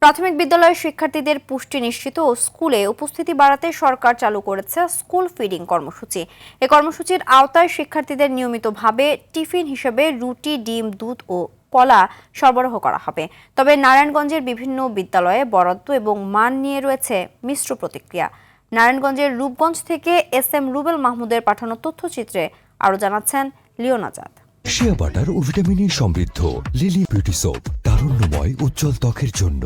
প্রাথমিক বিদ্যালয়ের শিক্ষার্থীদের পুষ্টি নিশ্চিত ও স্কুলে উপস্থিতি বাড়াতে সরকার চালু করেছে স্কুল ফিডিং কর্মসূচি। এই কর্মসূচির আওতায় শিক্ষার্থীদের নিয়মিতভাবে টিফিন হিসেবে রুটি, ডিম, দুধ ও কলা সরবরাহ করা হবে। তবে নারায়ণগঞ্জের বিভিন্ন বিদ্যালয়ে বরাদ্দ এবং মান নিয়ে রয়েছে মিশ্র প্রতিক্রিয়া। নারায়ণগঞ্জের রূপগঞ্জ থেকে এস.এম. রুবেল মাহমুদের পাঠানো তথ্যচিত্রে আরও জানাচ্ছেন লিওন আজাদ। শিয়া বাটার ও ভিটামিন সমৃদ্ধ লিলি বিউটি সোপ, তারুণ্যময় উজ্জ্বল ত্বকের জন্য।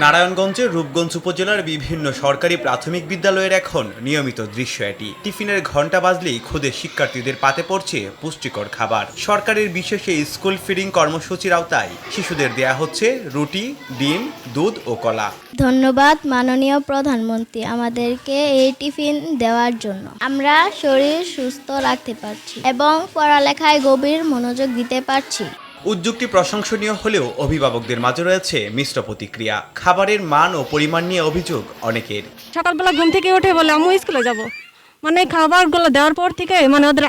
নারায়ণগঞ্জের রূপগঞ্জ উপজেলার বিভিন্ন সরকারি প্রাথমিক বিদ্যালয়ের এখন নিয়মিত দৃশ্য এটি। টিফিনের ঘণ্টা বাজলেই খুদে শিক্ষার্থীদের পাতে পড়ছে পুষ্টিকর খাবার। সরকারের বিশেষ এই স্কুল ফিডিং কর্মসূচির আওতায় শিশুদের দেয়া হচ্ছে রুটি, ডিম, দুধ ও কলা। ধন্যবাদ মাননীয় প্রধানমন্ত্রী আমাদেরকে এই টিফিন দেওয়ার জন্য। আমরা শরীর সুস্থ রাখতে পারছি এবং পড়ালেখায় গভীর মনোযোগ দিতে পারছি। উদ্যোগটি প্রশংসনীয় হলেও অভিভাবকদের মাঝে রয়েছে মিশ্র প্রতিক্রিয়া। খাবারের মান ও পরিমাণ নিয়ে অভিযোগ অনেকের। সকালবেলা ঘুম থেকে উঠে বলে আম্মু স্কুলে যাব, মানে খাবারগুলো দেওয়ার পর থেকে মানে ওদের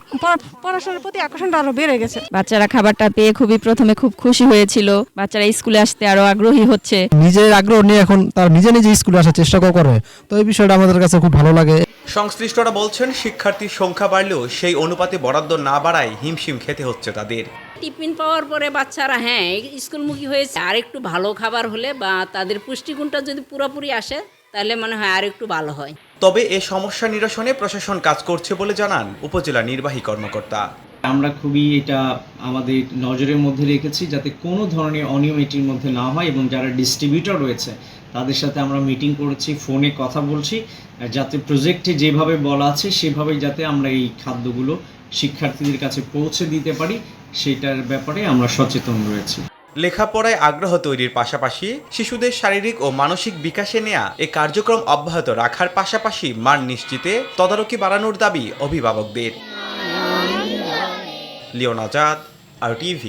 পড়াশোনার প্রতি আকর্ষণটা আরো বেড়ে গেছে। বাচ্চারা খাবারটা পেয়ে প্রথমে খুব খুশি হয়েছিল। বাচ্চারা স্কুলে আসতে আরো আগ্রহী হচ্ছে। নিজের আগ্রহ নিয়ে এখন তারা নিজে নিজে স্কুলে আসার চেষ্টা করে, তো এই বিষয়টা আমাদের কাছে খুব ভালো লাগে। সংশ্লিষ্টরা বলছেন শিক্ষার্থীর সংখ্যা বাড়লেও সেই অনুপাতে বরাদ্দ না বাড়ায় হিমশিম খেতে হচ্ছে তাদের। টিফিন পাওয়ার পরে বাচ্চারা স্কুলমুখী হয়েছে। আর একটু ভালো খাবার হলে বা তাদের পুষ্টিগুণটা যদি পুরোপুরি আসে তাহলে মনে হয় আর একটু ভালো হয়। তবে এ সমস্যা নিরসনে প্রশাসন কাজ করছে বলে জানান উপজেলা নির্বাহী কর্মকর্তা। আমরা খুবই এটা আমাদের নজরের মধ্যে রেখেছি যাতে কোনো ধরনের অনিয়ম এটির মধ্যে না হয়, এবং যারা ডিস্ট্রিবিউটর রয়েছে তাদের সাথে আমরা মিটিং করেছি, ফোনে কথা বলছি, যাতে প্রজেক্টে যেভাবে বলা আছে সেভাবে যাতে আমরা এই খাদ্যগুলো শিক্ষার্থীদের কাছে পৌঁছে দিতে পারি, সেটার ব্যাপারে আমরা সচেতন রয়েছি। লেখাপড়ায় আগ্রহ তৈরির পাশাপাশি শিশুদের শারীরিক ও মানসিক বিকাশে নেয়া এই কার্যক্রম অব্যাহত রাখার পাশাপাশি মান নিশ্চিতে তদারকি বাড়ানোর দাবি অভিভাবকদের। লিওন আজাদ, RTV।